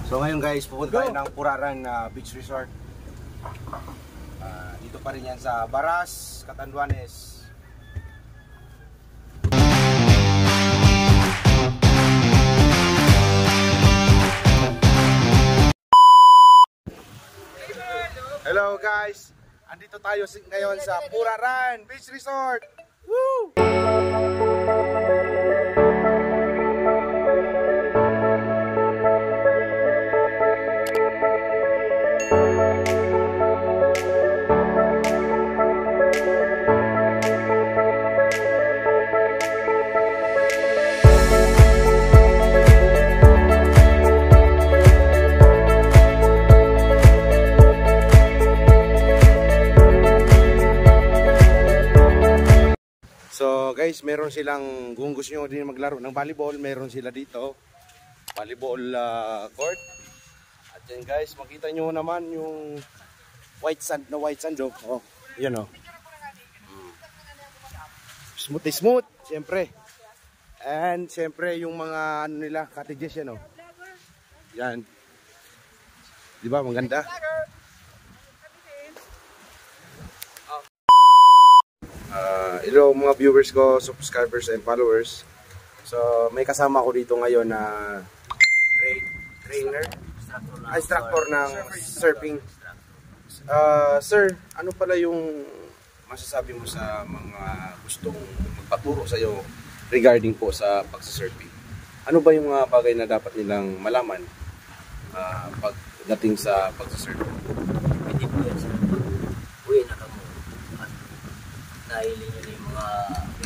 So ngayon guys, pupunta tayo ng Puraran Beach Resort. Dito pa rin yan sa Baras, Catanduanes. Hello guys, andito tayo ngayon sa Puraran Beach Resort. Woo! So guys, meron silang, kung gusto nyo din maglaro ng volleyball, meron sila dito volleyball court. At yan guys, makita nyo naman yung white sand oh. Oh, yun oh. Smooth, siyempre. And siyempre yung mga ano nila, cottages yan oh. Yan. Diba, maganda? Hello mga viewers ko, subscribers and followers. So may kasama ko dito ngayon na instructor ng surfing. Sir, ano pala yung masasabi mo sa mga gustong magpaturo sa iyo regarding po sa pagsasurfing? Ano ba yung mga bagay na dapat nilang malaman pagdating sa pagsasurfing? Hindi po yan sir. Uwi na kamo. Dahil yun yung mga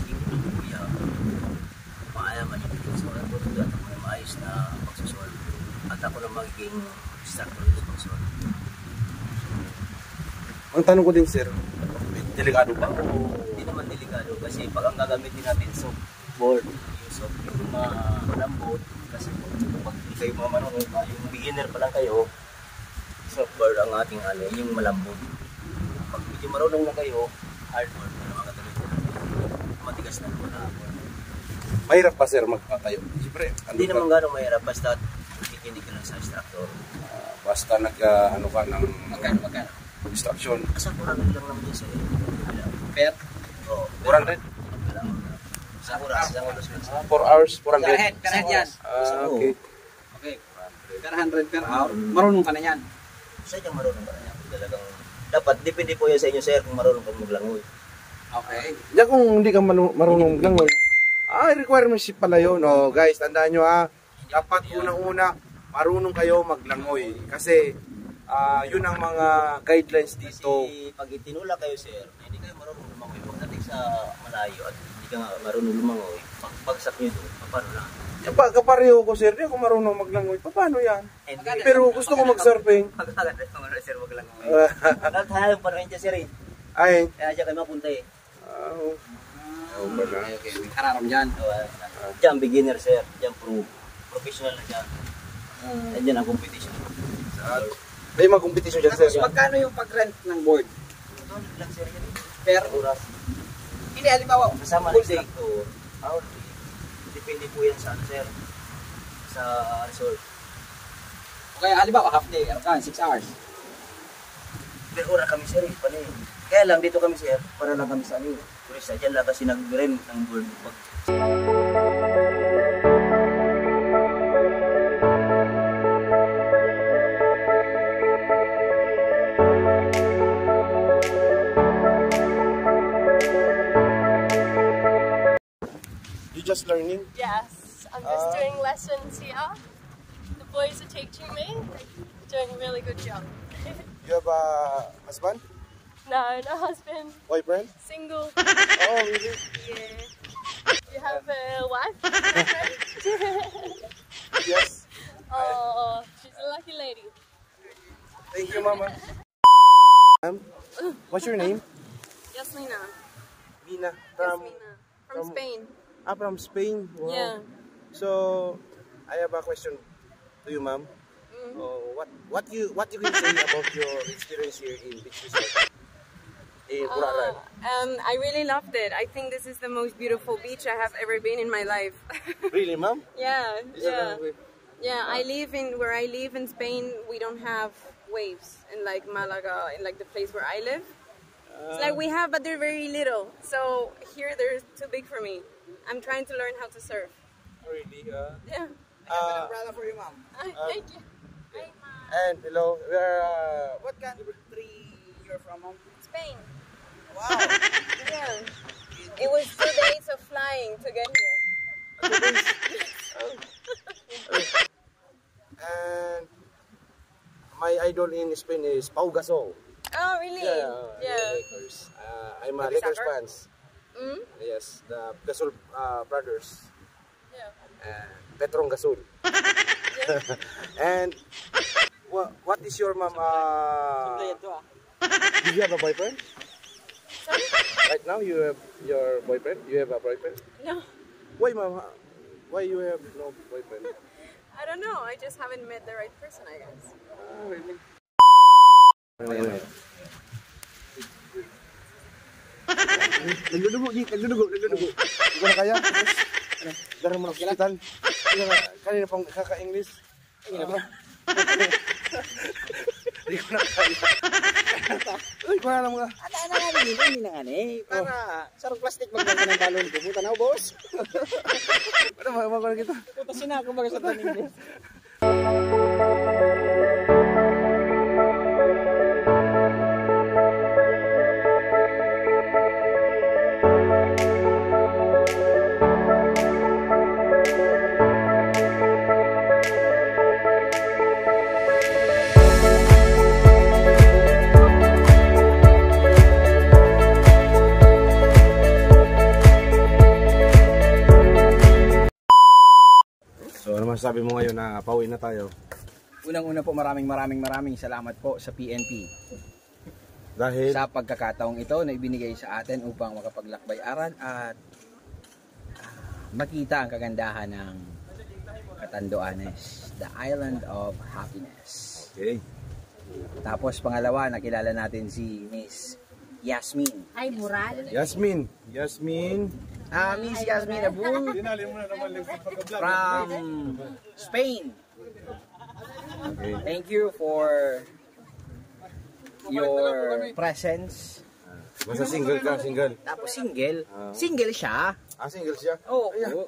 naging kuya, maayaman yung pagsasurf. At ako na maayos na pagsasurf. At ako na magiging instructor sa pagsasurf. Ang tanong ko din sir, delikado ba? Hindi naman delikado kasi pag ang gagamitin natin softboard, yung soft, yung malambot, kasi pag hindi kayo mga manunod, yung beginner pa lang kayo, softboard ang ating ano, yung malambot. Pag medyo marunong na kayo, hardboard na mga katulad na matigas na po na board. Mahirap pa sir magpatayo? Siyempre, hindi naman gano'ng mahirap, basta kikinig ka lang sa instructor. Basta ano ka ng Magkano? instruction. Asa 400 lang naman yun sa iyo. Per? Oo. 400? Sa oras, isang oras. 4 hours, 400? Per head yan. Okay. Okay. Per 100 per hour. Marunong ka na yan. Sa diyang marunong ka na yan. Talagang, dapat, depende po yan sa inyo sir kung marunong ka maglangoy. Okay. Diyan kung hindi ka marunong maglangoy, requirements pala yun. Oh, guys, tandaan nyo dapat unang-una, marunong kayo maglangoy. Kasi, yun ang mga guidelines dito. Kasi pag itinula kayo sir, hindi kayo marunong lumangoy. Pagdating sa malayo at hindi ka marunong lumangoy, pagsak nyo doon, paano na? Kapareho ko sir, di ako marunong maglangoy. Paano yan? Pero gusto ko mag-surfing. Pagkagad mo sir maglangoy. Nagtahalang pa rin dyan sir eh. Ay. Kaya dyan kayo mapunta eh. Okay. Kararam dyan. Dyan beginner sir, dyan professional na dyan. Dyan ang competition. May mga competition dyan sir. Tapos magkano yung pag-rent ng board? Lang sir yan. Per oras. Hindi, halimbawa. Kasama ng sector, hourly. Depende po yan sa sir. Sa resort. Okay, halimbawa half day, 6 hours. Per ora kami sir, panay. Kaya lang dito kami sir, para lang kami sa ano. Turista, dyan lang kasi nag-rent ng board. You just learning? Yes, I'm just doing lessons here. The boys are teaching me. They're doing a really good job. You have a husband? No husband. Boyfriend? Single. Oh, really? Yeah. You have a wife? Yes. Oh, she's a lucky lady. Thank you, Mama. What's your name? Yasmina. Mina. Yasmina. From Spain. From Spain? Wow. Yeah. So, I have a question to you, ma'am. What you can say about your experience here in Beach Resort? In Puraran? I really loved it. I think this is the most beautiful beach I have ever been in my life. Really, ma'am? Yeah, yeah. Yeah, where I live in Spain, we don't have waves in like Malaga, in like the place where I live. It's like we have, but they're very little. So here they're too big for me. I'm trying to learn how to surf. Really? Yeah. Umbrella for you, ma'am. Thank you. And hello, we're What country you're from, ma'am? Spain. Wow. Yeah. It was 2 days of flying to get here. and my idol in Spain is Pau Gasol. Oh, really? Yeah. Lakers. I'm a Maybe Lakers soccer? fans. Mm? Yes, the Gasol brothers. Yeah. Petrong Gasol. And what is your mom? Do you have a boyfriend? Sorry? Right now, you have your boyfriend? You have a boyfriend? No. Why, mom? Why you have no boyfriend? I don't know. I just haven't met the right person, I guess. Really? Nagdudugo. Hindi ko na kaya. Darang mo na hospital. Kanina pang kaka-English. Hindi ko na kaya. Uy, kaya lang mga. Ano nga rin, hindi na nga eh. Para sarong plastic magkakaroon ng balon. Pumunta na, boss. Ano ba kita? Putasin na ako baga sa taning. So, ano masasabi mo ngayon na pauwi na tayo? Unang-una po, maraming salamat po sa PNP. Dahil? Sa pagkakataong ito na ibinigay sa atin upang makapaglakbay-aral at makita ang kagandahan ng Catanduanes, the island of happiness. Okay. Tapos pangalawa, nakilala natin si Miss Yasmin. Ay, Mural. Yasmin. Miss Yasmin Abul from Spain. Okay. Thank you for your presence. Basta single ka, single. Tapos single. Single siya. Single siya? Oo.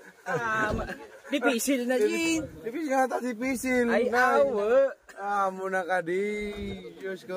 Dipisil na din. Dipisil nga ata, dipisil. Ay, awa. Muna ka di. Diyos ko.